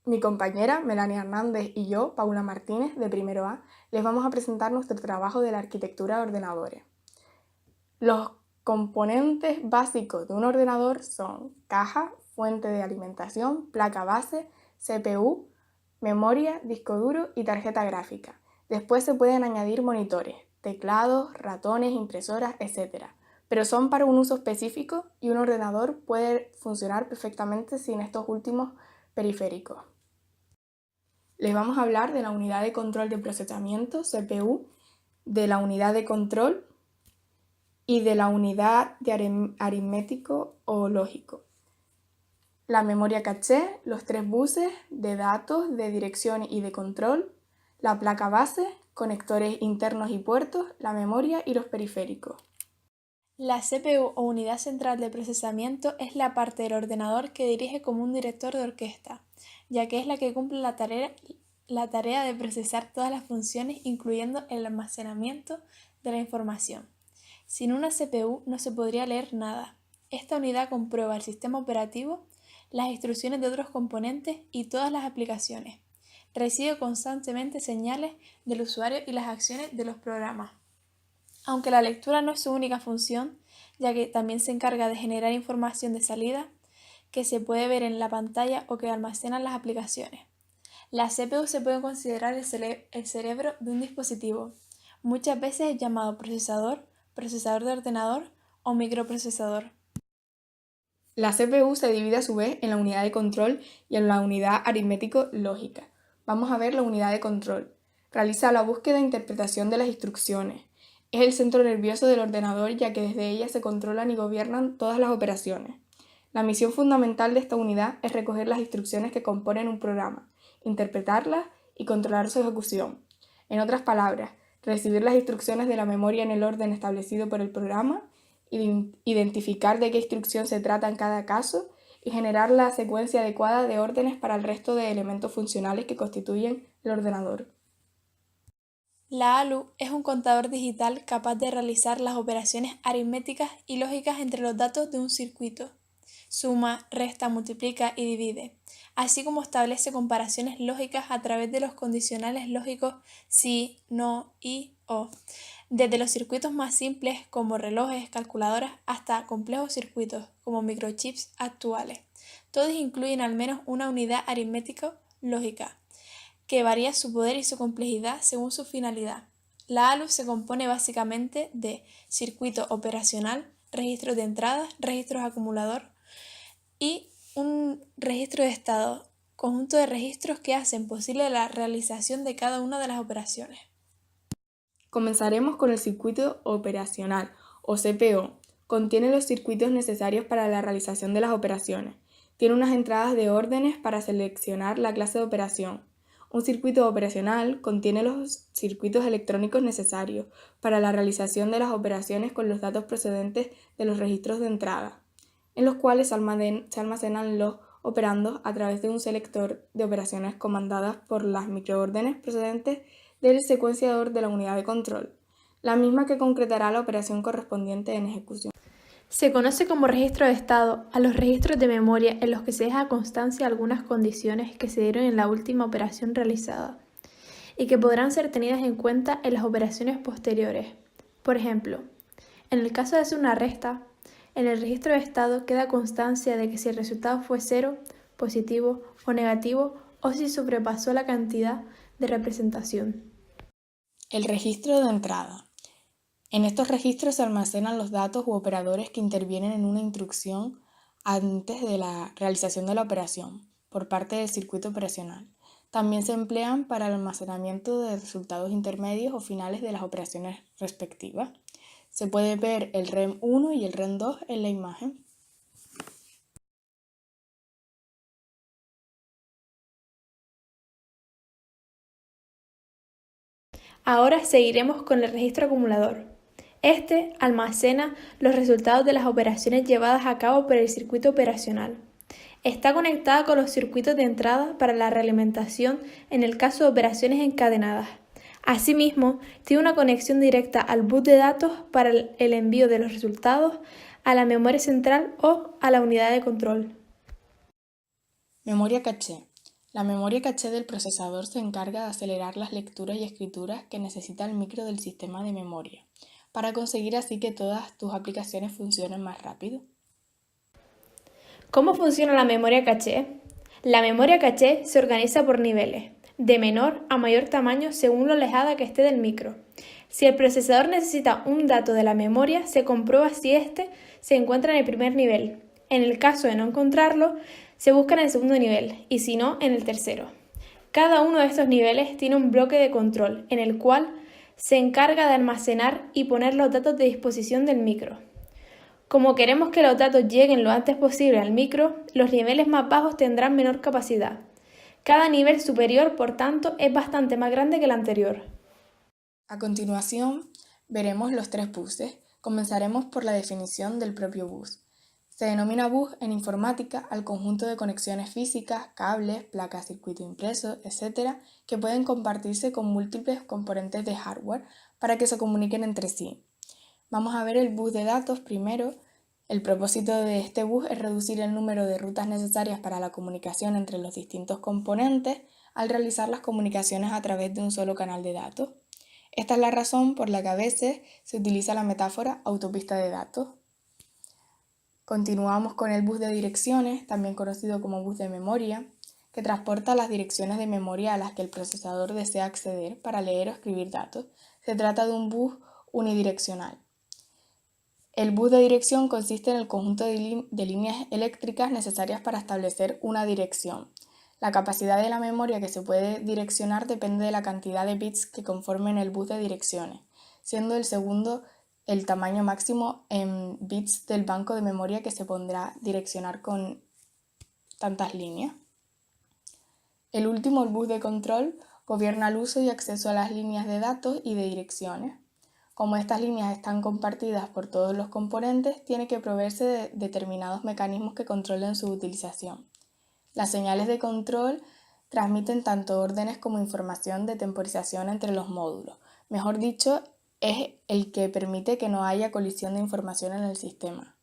Mi compañera Melania Hernández y yo, Paula Martínez, de primero A, les vamos a presentar nuestro trabajo de la arquitectura de ordenadores. Los componentes básicos de un ordenador son caja, fuente de alimentación, placa base, CPU, memoria, disco duro y tarjeta gráfica. Después se pueden añadir monitores, teclados, ratones, impresoras, etc. Pero son para un uso específico y un ordenador puede funcionar perfectamente sin estos últimos periféricos. Les vamos a hablar de la unidad de control de procesamiento, CPU, de la unidad de control y de la unidad de aritmético o lógico. La memoria caché, los 3 buses de datos, de dirección y de control, la placa base, conectores internos y puertos, la memoria y los periféricos. La CPU o unidad central de procesamiento es la parte del ordenador que dirige como un director de orquesta, ya que es la que cumple la tarea de procesar todas las funciones, incluyendo el almacenamiento de la información. Sin una CPU no se podría leer nada. Esta unidad comprueba el sistema operativo, las instrucciones de otros componentes y todas las aplicaciones. Recibe constantemente señales del usuario y las acciones de los programas. Aunque la lectura no es su única función, ya que también se encarga de generar información de salida que se puede ver en la pantalla o que almacenan las aplicaciones. La CPU se puede considerar el cerebro de un dispositivo. Muchas veces es llamado procesador, procesador de ordenador o microprocesador. La CPU se divide a su vez en la unidad de control y en la unidad aritmético-lógica. Vamos a ver la unidad de control. Realiza la búsqueda e interpretación de las instrucciones. Es el centro nervioso del ordenador, ya que desde ella se controlan y gobiernan todas las operaciones. La misión fundamental de esta unidad es recoger las instrucciones que componen un programa, interpretarlas y controlar su ejecución. En otras palabras, recibir las instrucciones de la memoria en el orden establecido por el programa, identificar de qué instrucción se trata en cada caso y generar la secuencia adecuada de órdenes para el resto de elementos funcionales que constituyen el ordenador. La ALU es un contador digital capaz de realizar las operaciones aritméticas y lógicas entre los datos de un circuito. Suma, resta, multiplica y divide, así como establece comparaciones lógicas a través de los condicionales lógicos sí, no y o, desde los circuitos más simples como relojes, calculadoras, hasta complejos circuitos como microchips actuales. Todos incluyen al menos una unidad aritmética lógica, que varía su poder y su complejidad según su finalidad. La ALU se compone básicamente de circuito operacional, registros de entrada, registros acumulador y un registro de estado, conjunto de registros que hacen posible la realización de cada una de las operaciones. Comenzaremos con el circuito operacional o CPO. Contiene los circuitos necesarios para la realización de las operaciones. Tiene unas entradas de órdenes para seleccionar la clase de operación. Un circuito operacional contiene los circuitos electrónicos necesarios para la realización de las operaciones con los datos procedentes de los registros de entrada, en los cuales se almacenan los operandos a través de un selector de operaciones comandadas por las microórdenes procedentes del secuenciador de la unidad de control, la misma que concretará la operación correspondiente en ejecución. Se conoce como registro de estado a los registros de memoria en los que se deja constancia algunas condiciones que se dieron en la última operación realizada y que podrán ser tenidas en cuenta en las operaciones posteriores. Por ejemplo, en el caso de hacer una resta, en el registro de estado queda constancia de que si el resultado fue 0, positivo o negativo o si sobrepasó la cantidad de representación. El registro de entrada. En estos registros se almacenan los datos u operadores que intervienen en una instrucción antes de la realización de la operación por parte del circuito operacional. También se emplean para el almacenamiento de resultados intermedios o finales de las operaciones respectivas. Se puede ver el REM 1 y el REM 2 en la imagen. Ahora seguiremos con el registro acumulador. Este almacena los resultados de las operaciones llevadas a cabo por el circuito operacional. Está conectada con los circuitos de entrada para la realimentación en el caso de operaciones encadenadas. Asimismo, tiene una conexión directa al bus de datos para el envío de los resultados a la memoria central o a la unidad de control. Memoria caché. La memoria caché del procesador se encarga de acelerar las lecturas y escrituras que necesita el micro del sistema de memoria, para conseguir así que todas tus aplicaciones funcionen más rápido. ¿Cómo funciona la memoria caché? La memoria caché se organiza por niveles, de menor a mayor tamaño según lo alejada que esté del micro. Si el procesador necesita un dato de la memoria, se comprueba si éste se encuentra en el primer nivel. En el caso de no encontrarlo, se busca en el segundo nivel y si no, en el tercero. Cada uno de estos niveles tiene un bloque de control en el cual se encarga de almacenar y poner los datos de disposición del micro. Como queremos que los datos lleguen lo antes posible al micro, los niveles más bajos tendrán menor capacidad. Cada nivel superior, por tanto, es bastante más grande que el anterior. A continuación, veremos los 3 buses. Comenzaremos por la definición del propio bus. Se denomina bus en informática al conjunto de conexiones físicas, cables, placas, circuito impreso, etc., que pueden compartirse con múltiples componentes de hardware para que se comuniquen entre sí. Vamos a ver el bus de datos primero. El propósito de este bus es reducir el número de rutas necesarias para la comunicación entre los distintos componentes al realizar las comunicaciones a través de un solo canal de datos. Esta es la razón por la que a veces se utiliza la metáfora autopista de datos. Continuamos con el bus de direcciones, también conocido como bus de memoria, que transporta las direcciones de memoria a las que el procesador desea acceder para leer o escribir datos. Se trata de un bus unidireccional. El bus de dirección consiste en el conjunto de líneas eléctricas necesarias para establecer una dirección. La capacidad de la memoria que se puede direccionar depende de la cantidad de bits que conformen el bus de direcciones, siendo el segundo el tamaño máximo en bits del banco de memoria que se podrá direccionar con tantas líneas. El último, el bus de control, gobierna el uso y acceso a las líneas de datos y de direcciones. Como estas líneas están compartidas por todos los componentes, tiene que proveerse de determinados mecanismos que controlen su utilización. Las señales de control transmiten tanto órdenes como información de temporización entre los módulos. Mejor dicho, es el que permite que no haya colisión de información en el sistema.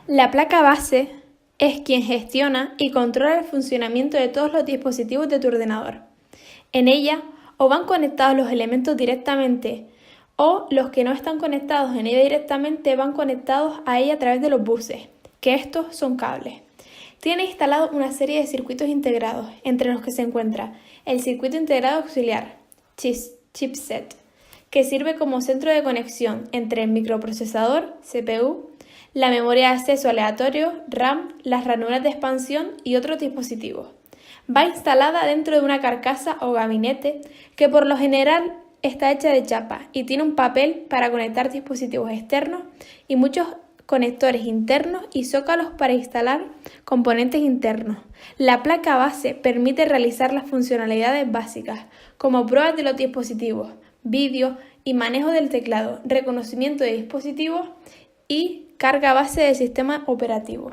La placa base es quien gestiona y controla el funcionamiento de todos los dispositivos de tu ordenador. En ella o van conectados los elementos directamente o los que no están conectados en ella directamente van conectados a ella a través de los buses, que estos son cables. Tiene instalado una serie de circuitos integrados, entre los que se encuentra el circuito integrado auxiliar, chipset, que sirve como centro de conexión entre el microprocesador, CPU, la memoria de acceso aleatorio, RAM, las ranuras de expansión y otros dispositivos. Va instalada dentro de una carcasa o gabinete que por lo general está hecha de chapa y tiene un papel para conectar dispositivos externos y muchos conectores internos y zócalos para instalar componentes internos. La placa base permite realizar las funcionalidades básicas, como pruebas de los dispositivos, vídeo y manejo del teclado, reconocimiento de dispositivos y carga base del sistema operativo.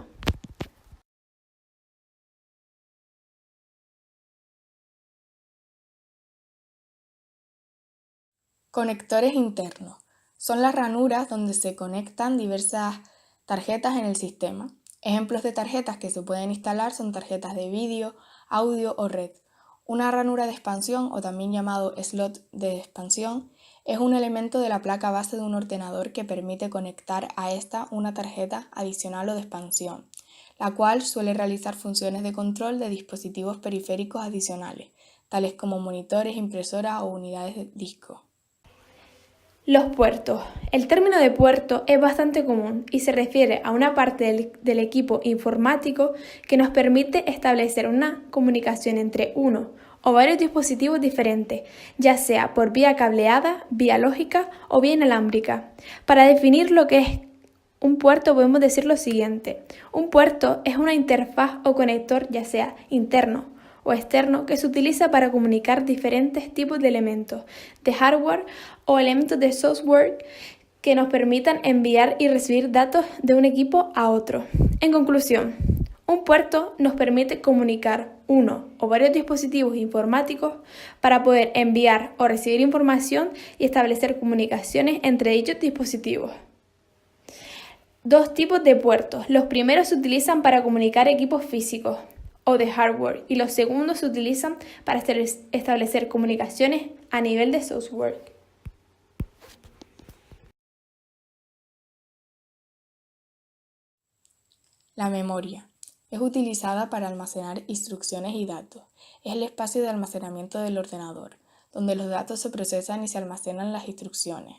Conectores internos. Son las ranuras donde se conectan diversas tarjetas en el sistema. Ejemplos de tarjetas que se pueden instalar son tarjetas de vídeo, audio o red. Una ranura de expansión, o también llamado slot de expansión, es un elemento de la placa base de un ordenador que permite conectar a esta una tarjeta adicional o de expansión, la cual suele realizar funciones de control de dispositivos periféricos adicionales, tales como monitores, impresoras o unidades de disco. Los puertos. El término de puerto es bastante común y se refiere a una parte del equipo informático que nos permite establecer una comunicación entre uno o varios dispositivos diferentes, ya sea por vía cableada, vía lógica o vía inalámbrica. Para definir lo que es un puerto podemos decir lo siguiente. Un puerto es una interfaz o conector, ya sea interno o externo, que se utiliza para comunicar diferentes tipos de elementos de hardware o elementos de software que nos permitan enviar y recibir datos de un equipo a otro. En conclusión, un puerto nos permite comunicar uno o varios dispositivos informáticos para poder enviar o recibir información y establecer comunicaciones entre dichos dispositivos. Dos tipos de puertos. Los primeros se utilizan para comunicar equipos físicos o de hardware y los segundos se utilizan para establecer comunicaciones a nivel de software. La memoria es utilizada para almacenar instrucciones y datos. Es el espacio de almacenamiento del ordenador, donde los datos se procesan y se almacenan las instrucciones.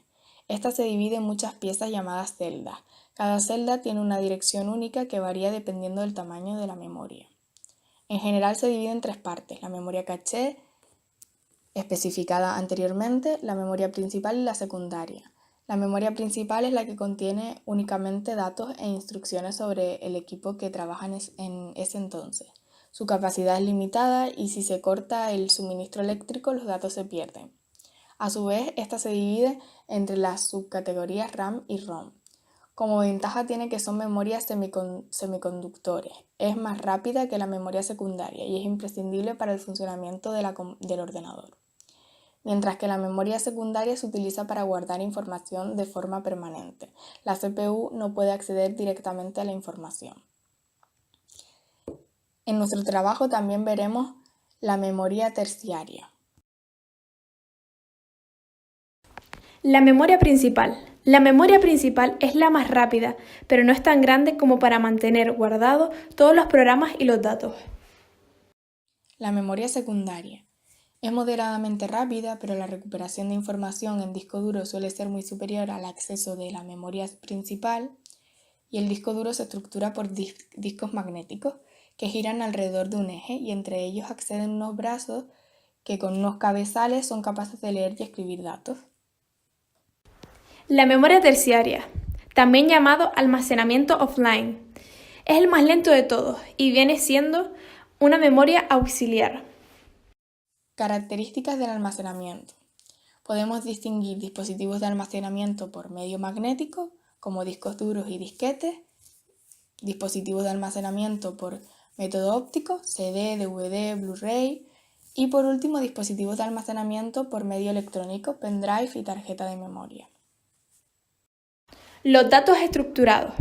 Esta se divide en muchas piezas llamadas celdas. Cada celda tiene una dirección única que varía dependiendo del tamaño de la memoria. En general se divide en tres partes: la memoria caché, especificada anteriormente, la memoria principal y la secundaria. La memoria principal es la que contiene únicamente datos e instrucciones sobre el equipo que trabaja en ese entonces. Su capacidad es limitada y si se corta el suministro eléctrico, los datos se pierden. A su vez, esta se divide entre las subcategorías RAM y ROM. Como ventaja tiene que son memorias semiconductores. Es más rápida que la memoria secundaria y es imprescindible para el funcionamiento del ordenador. Mientras que la memoria secundaria se utiliza para guardar información de forma permanente. La CPU no puede acceder directamente a la información. En nuestro trabajo también veremos la memoria terciaria. La memoria principal. La memoria principal es la más rápida, pero no es tan grande como para mantener guardados todos los programas y los datos. La memoria secundaria. Es moderadamente rápida, pero la recuperación de información en disco duro suele ser muy superior al acceso de la memoria principal y el disco duro se estructura por discos magnéticos que giran alrededor de un eje y entre ellos acceden unos brazos que con unos cabezales son capaces de leer y escribir datos. La memoria terciaria, también llamado almacenamiento offline, es el más lento de todos y viene siendo una memoria auxiliar. Características del almacenamiento. Podemos distinguir dispositivos de almacenamiento por medio magnético, como discos duros y disquetes, dispositivos de almacenamiento por método óptico, CD, DVD, Blu-ray, y por último dispositivos de almacenamiento por medio electrónico, pendrive y tarjeta de memoria. Los datos estructurados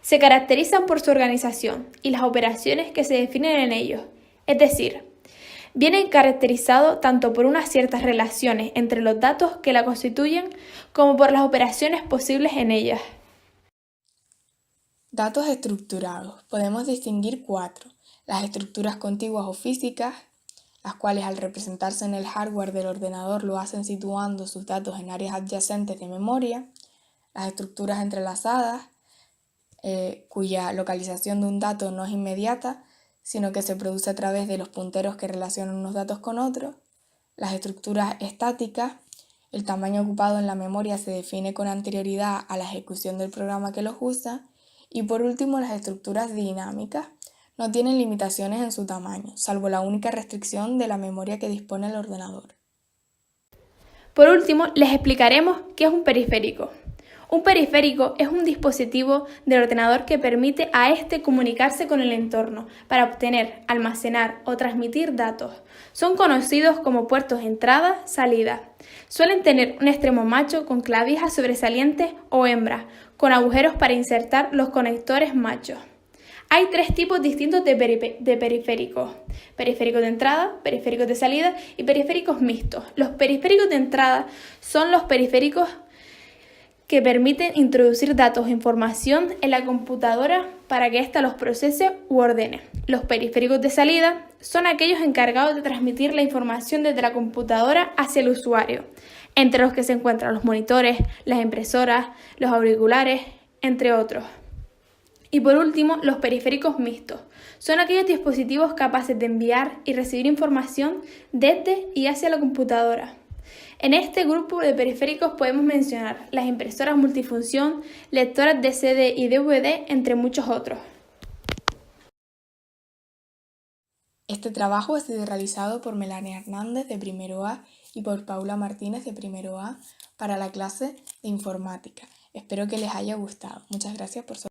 se caracterizan por su organización y las operaciones que se definen en ellos, es decir, vienen caracterizados tanto por unas ciertas relaciones entre los datos que la constituyen como por las operaciones posibles en ellas. Datos estructurados. Podemos distinguir cuatro: las estructuras contiguas o físicas, las cuales al representarse en el hardware del ordenador lo hacen situando sus datos en áreas adyacentes de memoria; las estructuras entrelazadas, cuya localización de un dato no es inmediata, sino que se produce a través de los punteros que relacionan unos datos con otros; las estructuras estáticas, el tamaño ocupado en la memoria se define con anterioridad a la ejecución del programa que los usa; y por último, las estructuras dinámicas no tienen limitaciones en su tamaño, salvo la única restricción de la memoria que dispone el ordenador. Por último, les explicaremos qué es un periférico. Un periférico es un dispositivo del ordenador que permite a éste comunicarse con el entorno para obtener, almacenar o transmitir datos. Son conocidos como puertos entrada-salida. Suelen tener un extremo macho con clavijas sobresalientes o hembras, con agujeros para insertar los conectores machos. Hay tres tipos distintos de periféricos: periféricos de entrada, periféricos de salida y periféricos mixtos. Los periféricos de entrada son los periféricos que permiten introducir datos e información en la computadora para que ésta los procese u ordene. Los periféricos de salida son aquellos encargados de transmitir la información desde la computadora hacia el usuario, entre los que se encuentran los monitores, las impresoras, los auriculares, entre otros. Y por último, los periféricos mixtos. Son aquellos dispositivos capaces de enviar y recibir información desde y hacia la computadora. En este grupo de periféricos podemos mencionar las impresoras multifunción, lectoras de CD y DVD, entre muchos otros. Este trabajo ha sido realizado por Melania Hernández de primero A y por Paula Martínez de primero A para la clase de informática. Espero que les haya gustado. Muchas gracias por su